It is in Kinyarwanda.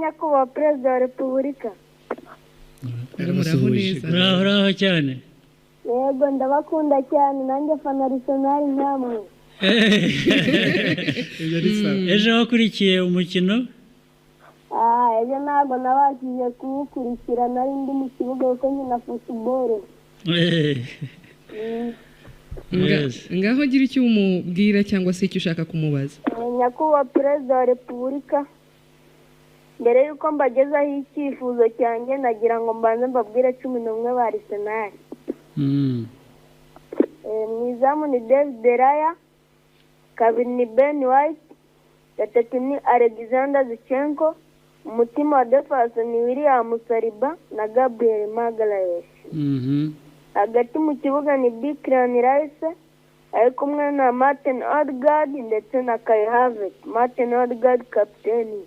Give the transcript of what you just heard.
nyakubahwa perezida wa repubulika. muraho neza uraho cyane Yego ndabakunda cyane nanjye fana Arsenal ntamwe. ejo wakurikiye umukino Ejo ntabwo nabashije kuwukurikira nari ndi mu kibuga kuko nkina football. ngaho gira icyo umubwira cyangwa se icyo ushaka kumubaza. Nyakubahwa perezida wa repubulika, mbere yuko mbagezaho icyifuzo cyanjye nagira ngo mbanze mbabwire 11 ba Arsenal. Mu izamu ni David Raya, kabiri ni Ben White, gatatu ni Alexander Zinchenko, umutima wa defense ni William Saliba na Gabriel Magalhaes. Hagati mu kibuga ni Declan Rice ari kumwe na Martin Odegaard ndetse na Kai Havertz. Martin Odegaard kapiteni.